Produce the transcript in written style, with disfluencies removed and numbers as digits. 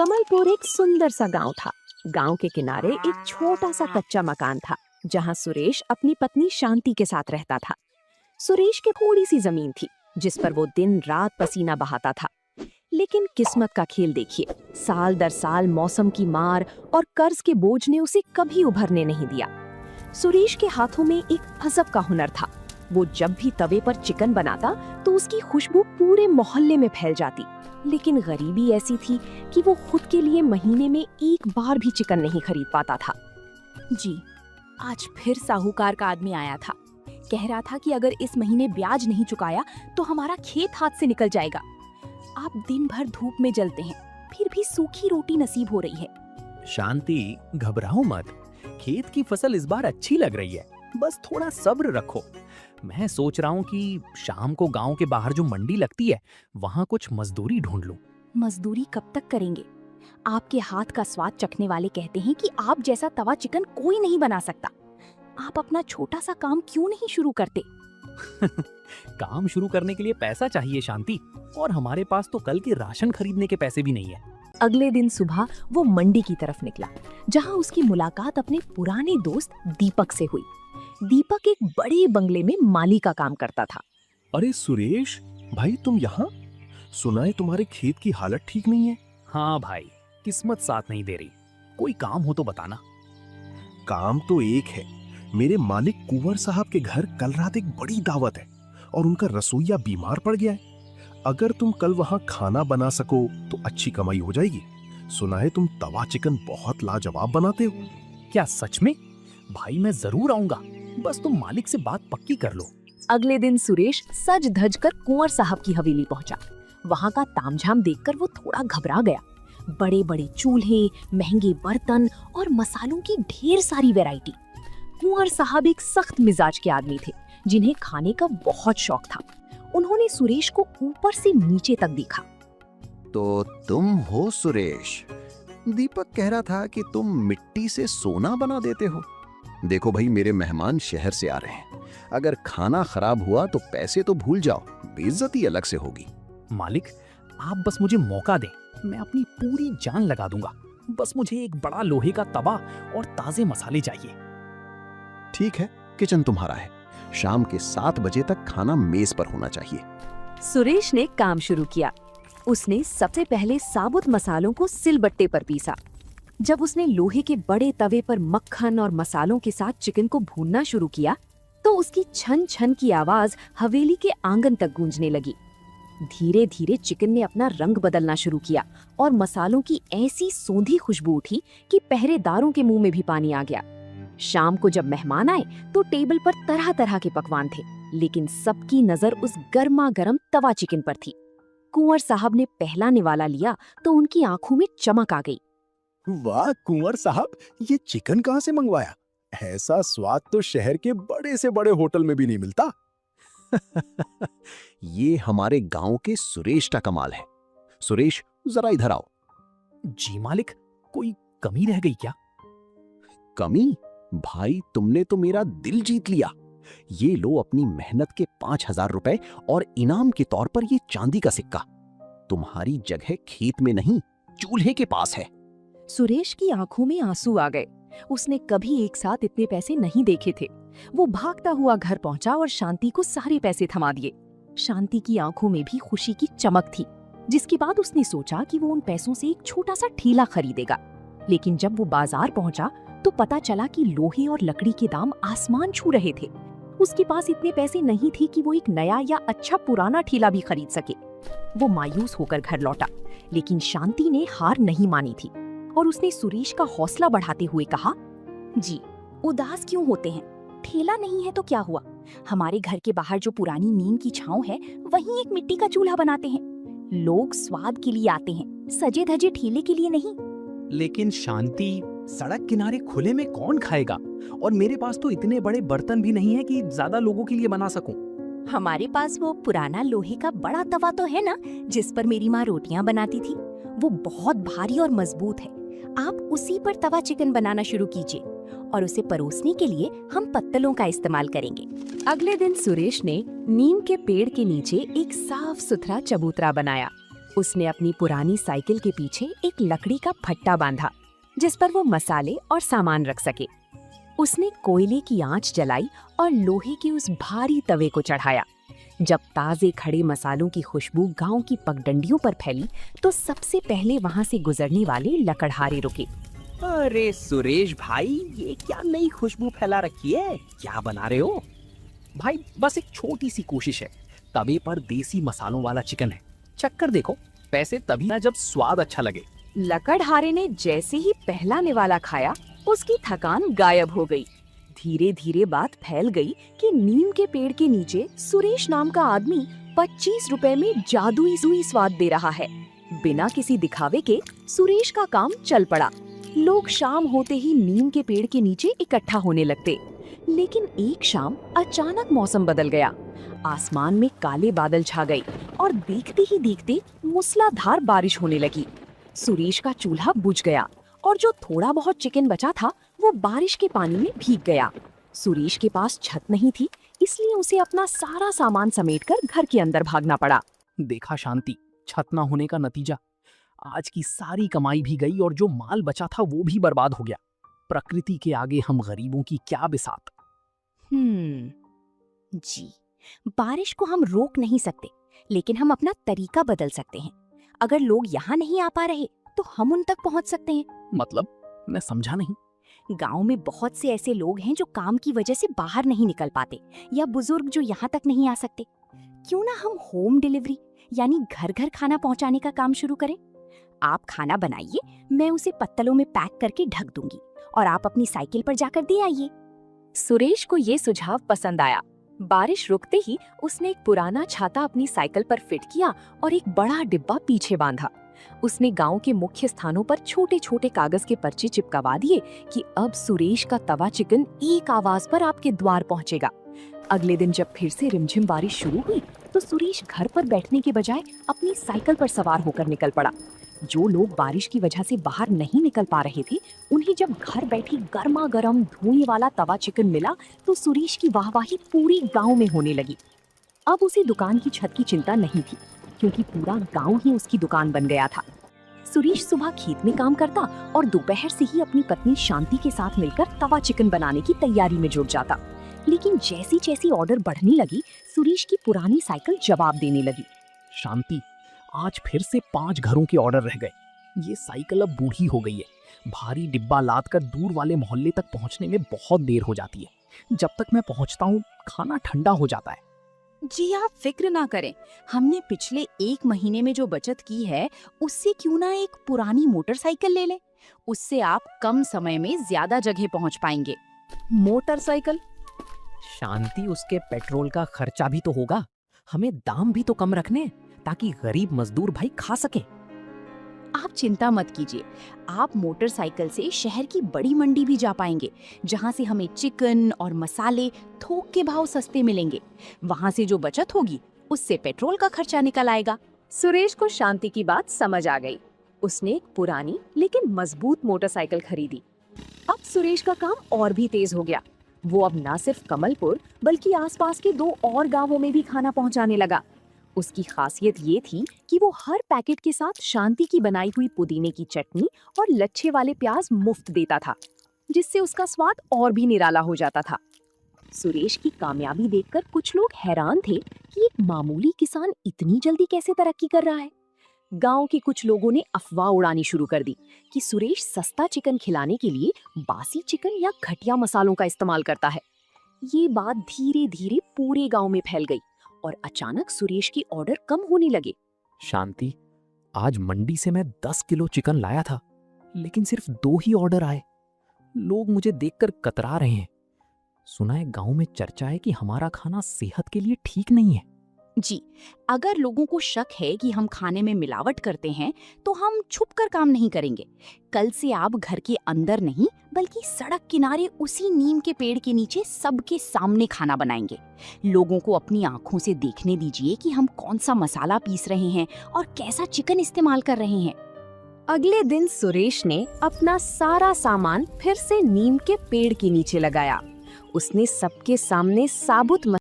कमलपुर एक सुंदर सा गांव था। गांव के किनारे एक छोटा सा कच्चा मकान था, जहां सुरेश अपनी पत्नी शांति के साथ रहता था। सुरेश की थोड़ी सी जमीन थी, जिस पर वो दिन रात पसीना बहाता था। लेकिन किस्मत का खेल देखिए, साल दर साल मौसम की मार और कर्ज के बोझ ने उसे कभी उभरने नहीं दिया। सुरेश के हाथों में एक अजब का हुनर था। वो जब भी तवे पर चिकन बनाता तो उसकी खुशबू पूरे मोहल्ले में फैल जाती। लेकिन गरीबी ऐसी थी कि वो खुद के लिए महीने में एक बार भी चिकन नहीं खरीद पाता था। जी, आज फिर साहूकार का आदमी आया था। कह रहा था कि अगर इस महीने ब्याज नहीं चुकाया तो हमारा खेत हाथ से निकल जाएगा। आप दिन भर धूप में जलते हैं, फिर भी सूखी रोटी नसीब हो रही है। शांति, घबराओ मत। खेत की फसल इस बार अच्छी लग रही है, बस थोड़ा सब्र रखो। मैं सोच रहा हूँ कि शाम को गांव के बाहर जो मंडी लगती है, वहाँ कुछ मजदूरी ढूंढ लूं। मजदूरी कब तक करेंगे? आपके हाथ का स्वाद चखने वाले कहते हैं कि आप जैसा तवा चिकन कोई नहीं बना सकता। आप अपना छोटा सा काम क्यों नहीं शुरू करते? काम शुरू करने के लिए पैसा चाहिए शांति, और हमारे पास तो कल के राशन खरीदने के पैसे भी नहीं है। अगले दिन सुबह वो मंडी की तरफ निकला, जहां उसकी मुलाकात अपने पुराने दोस्त दीपक से हुई। दीपक एक बड़े बंगले में माली का काम करता था। अरे सुरेश भाई, तुम यहाँ? सुना है तुम्हारे खेत की हालत ठीक नहीं है। हाँ भाई, किस्मत साथ नहीं दे रही। कोई काम हो तो बताना। काम तो एक है, मेरे मालिक कुंवर साहब के घर कल रात एक बड़ी दावत है और उनका रसोइया बीमार पड़ गया है। अगर तुम कल वहाँ खाना बना सको तो अच्छी कमाई हो जाएगी। सुना है तुम तवा चिकन बहुत लाजवाब बनाते हो। क्या सच में? भाई मैं जरूर आऊंगा, बस तुम मालिक से बात पक्की कर लो। अगले दिन सुरेश सज धज कर कुंवर साहब की हवेली पहुंचा। वहां का तामझाम देखकर वो थोड़ा घबरा गया। बड़े बड़े चूल्हे, महंगे बर्तन और मसालों की ढेर सारी वैरायटी। कुंवर साहब एक सख्त मिजाज के आदमी थे, जिन्हें खाने का बहुत शौक था। उन्होंने सुरेश को ऊपर से नीचे तक देखा। तो तुम हो सुरेश? दीपक कह रहा था कि तुम मिट्टी से सोना बना देते हो। देखो भाई, मेरे मेहमान शहर से आ रहे हैं। अगर खाना खराब हुआ तो पैसे तो भूल जाओ, बेइज्जती अलग से होगी। मालिक, आप बस मुझे मौका दें, मैं अपनी पूरी जान लगा दूंगा। बस मुझे एक बड़ा लोहे का तवा और ताजे मसाले चाहिए। ठीक है, किचन तुम्हारा है। शाम के 7 बजे तक खाना मेज पर होना चाहिए। सुरेश ने काम शुरू किया। उसने सबसे पहले साबुत मसालों को सिलबट्टे पर पीसा। जब उसने लोहे के बड़े तवे पर मक्खन और मसालों के साथ चिकन को भूनना शुरू किया, तो उसकी छन छन की आवाज हवेली के आंगन तक गूंजने लगी। धीरे धीरे चिकन ने अपना रंग बदलना शुरू किया और मसालों की ऐसी सोंधी खुशबू उठी कि पहरेदारों के मुंह में भी पानी आ गया। शाम को जब मेहमान आए तो टेबल पर तरह तरह के पकवान थे, लेकिन सबकी नजर उस गर्मा गर्म तवा चिकन पर थी। कुंवर साहब ने पहला निवाला लिया तो उनकी आंखों में चमक आ गई। वाह कुंवर साहब, ये चिकन कहाँ से मंगवाया? ऐसा स्वाद तो शहर के बड़े से बड़े होटल में भी नहीं मिलता। ये हमारे गांव के सुरेश का कमाल है। सुरेश, जरा इधर आओ। जी मालिक, कोई कमी रह गई क्या? कमी? भाई, तुमने तो मेरा दिल जीत लिया। ये लो अपनी मेहनत के 5,000 रुपए और इनाम के तौर पर ये चांदी का सिक्का। तुम्हारी जगह खेत में नहीं, चूल्हे के पास है। सुरेश की आंखों में आंसू आ गए। उसने कभी एक साथ इतने पैसे नहीं देखे थे। वो भागता हुआ घर पहुंचा और शांति को सारे पैसे थमा दिए। शांति की आंखों में भी खुशी की चमक थी, जिसके बाद उसने सोचा कि वो उन पैसों से एक छोटा सा ठेला खरीदेगा। लेकिन जब वो बाजार पहुंचा तो पता चला कि लोहे और लकड़ी के दाम आसमान छू रहे थे। उसके पास इतने पैसे नहीं थे कि वो एक नया या अच्छा पुराना ठेला भी खरीद सके। वो मायूस होकर घर लौटा, लेकिन शांति ने हार नहीं मानी थी और उसने सुरेश का हौसला बढ़ाते हुए कहा, जी, उदास क्यों होते हैं? ठेला नहीं है तो क्या हुआ? हमारे घर के बाहर जो पुरानी नीम की छांव है, वहीं एक मिट्टी का चूल्हा बनाते हैं। लोग स्वाद के लिए आते हैं, सजे धजे ठेले के लिए नहीं। लेकिन शांति, सड़क किनारे खुले में कौन खाएगा? और मेरे पास तो इतने बड़े बर्तन भी नहीं है कि ज्यादा लोगों के लिए बना सकूं। हमारे पास वो पुराना लोहे का बड़ा तवा तो है ना, जिस पर मेरी माँ रोटियां बनाती थी। वो बहुत भारी और मजबूत है। आप उसी पर तवा चिकन बनाना शुरू कीजिए और उसे परोसने के लिए हम पत्तलों का इस्तेमाल करेंगे। अगले दिन सुरेश ने नीम के पेड़ के नीचे एक साफ सुथरा चबूतरा बनाया। उसने अपनी पुरानी साइकिल के पीछे एक लकड़ी का फट्टा बांधा जिस पर वो मसाले और सामान रख सके। उसने कोयले की आंच जलाई और लोहे के उस भारी तवे को चढ़ाया। जब ताजे खड़े मसालों की खुशबू गांव की पगडंडियों पर फैली तो सबसे पहले वहां से गुजरने वाले लकड़हारे रुके। अरे सुरेश भाई, ये क्या नई खुशबू फैला रखी है? क्या बना रहे हो? भाई बस एक छोटी सी कोशिश है। तवे पर देसी मसालों वाला चिकन है, चक्कर देखो। पैसे तभी ना जब स्वाद अच्छा लगे। लकड़हारे ने जैसे ही पहला निवाला खाया उसकी थकान गायब हो गई। धीरे धीरे बात फैल गई कि नीम के पेड़ के नीचे सुरेश नाम का आदमी 25 रुपए में जादुई सुई स्वाद दे रहा है। बिना किसी दिखावे के सुरेश का काम चल पड़ा। लोग शाम होते ही नीम के पेड़ के नीचे इकट्ठा होने लगते। लेकिन एक शाम अचानक मौसम बदल गया। आसमान में काले बादल छा गए और देखते ही देखते मूसलाधार बारिश होने लगी। सुरेश का चूल्हा बुझ गया और जो थोड़ा बहुत चिकन बचा था वो बारिश के पानी में भीग गया। सुरेश के पास छत नहीं थी, इसलिए उसे अपना सारा सामान समेटकर घर के अंदर भागना पड़ा। देखा शांति, छत ना होने का नतीजा। आज की सारी कमाई भी गई और जो माल बचा था वो भी बर्बाद हो गया। प्रकृति के आगे हम गरीबों की क्या बिसात। जी, बारिश को हम रोक नहीं सकते, लेकिन हम अपना तरीका बदल सकते हैं। अगर लोग यहाँ नहीं आ पा रहे तो हम उन तक पहुँच सकते हैं। मतलब, मैं समझा नहीं। गांव में बहुत से ऐसे लोग हैं जो काम की वजह से बाहर नहीं निकल पाते, या बुजुर्ग जो यहाँ तक नहीं आ सकते। क्यों ना हम होम डिलीवरी यानी घर घर खाना पहुँचाने का काम शुरू करें। आप खाना बनाइए, मैं उसे पत्तलों में पैक करके ढक दूंगी और आप अपनी साइकिल पर जाकर दे आइए। सुरेश को ये सुझाव पसंद आया। बारिश रुकते ही उसने एक पुराना छाता अपनी साइकिल पर फिट किया और एक बड़ा डिब्बा पीछे बांधा। उसने गांव के मुख्य स्थानों पर छोटे छोटे कागज के पर्चे चिपकवा दिए कि अब सुरेश का तवा चिकन एक आवाज पर आपके द्वार पहुंचेगा। अगले दिन जब फिर से रिमझिम बारिश शुरू हुई तो सुरेश घर पर बैठने के बजाय अपनी साइकिल पर सवार होकर निकल पड़ा। जो लोग बारिश की वजह से बाहर नहीं निकल पा रहे थे, उन्हें जब घर बैठी गर्मा गर्म धुएं वाला तवा चिकन मिला तो सुरेश की वाहवाही पूरी गांव में होने लगी। अब उसे दुकान की छत की चिंता नहीं थी, क्योंकि पूरा गांव ही उसकी दुकान बन गया था। सुरेश सुबह खेत में काम करता और दोपहर से ही अपनी पत्नी शांति के साथ मिलकर तवा चिकन बनाने की तैयारी में जुट जाता। लेकिन जैसी जैसी ऑर्डर बढ़ने लगी, सुरेश की पुरानी साइकिल जवाब देने लगी। शांति, आज फिर से 5 घरों के ऑर्डर रह गए। ये साइकिल अब बूढ़ी हो गई है। भारी डिब्बा लाद कर दूर वाले मोहल्ले तक पहुंचने में बहुत देर हो जाती है। जब तक मैं पहुंचता हूँ खाना ठंडा हो जाता है। जी आप फिक्र ना करें, हमने पिछले 1 महीने में जो बचत की है उससे क्यों ना एक पुरानी मोटरसाइकिल ले लें। उससे आप कम समय में ज्यादा जगह पहुंच पाएंगे। मोटरसाइकिल? शांति, उसके पेट्रोल का खर्चा भी तो होगा। हमें दाम भी तो कम रखने ताकि गरीब मजदूर भाई खा सके। आप चिंता मत कीजिए, आप मोटरसाइकिल से शहर की बड़ी मंडी भी जा पाएंगे, जहां से हमें चिकन और मसाले थोक के भाव सस्ते मिलेंगे। वहां से जो बचत होगी उससे पेट्रोल का खर्चा निकल आएगा। सुरेश को शांति की बात समझ आ गई। उसने एक पुरानी लेकिन मजबूत मोटरसाइकिल खरीदी। अब सुरेश का काम और भी तेज हो गया। वो अब न सिर्फ कमलपुर बल्कि आसपास के 2 और गांवों में भी खाना पहुंचाने लगा। उसकी खासियत ये थी कि वो हर पैकेट के साथ शांति की बनाई हुई पुदीने की चटनी और लच्छे वाले प्याज मुफ्त देता था, जिससे उसका स्वाद और भी निराला हो जाता था। सुरेश की कामयाबी देखकर कुछ लोग हैरान थे कि एक मामूली किसान इतनी जल्दी कैसे तरक्की कर रहा है। गांव के कुछ लोगों ने अफवाह उड़ानी शुरू कर दी कि सुरेश सस्ता चिकन खिलाने के लिए बासी चिकन या घटिया मसालों का इस्तेमाल करता है। ये बात धीरे धीरे पूरे गांव में फैल गई और अचानक सुरेश की ऑर्डर कम होने लगे। शांति, आज मंडी से मैं 10 किलो चिकन लाया था, लेकिन सिर्फ 2 ही ऑर्डर आए। लोग मुझे देखकर कतरा रहे हैं। सुना है गांव में चर्चा है कि हमारा खाना सेहत के लिए ठीक नहीं है। जी, अगर लोगों को शक है कि हम खाने में मिलावट करते हैं तो हम छुपकर काम नहीं करेंगे। कल से आप घर के अंदर नहीं बल्कि सड़क किनारे उसी नीम के पेड़ के नीचे सबके सामने खाना बनाएंगे। लोगों को अपनी आंखों से देखने दीजिए कि हम कौन सा मसाला पीस रहे हैं और कैसा चिकन इस्तेमाल कर रहे हैं। अगले दिन सुरेश ने अपना सारा सामान फिर से नीम के पेड़ के नीचे लगाया। उसने सबके सामने साबुत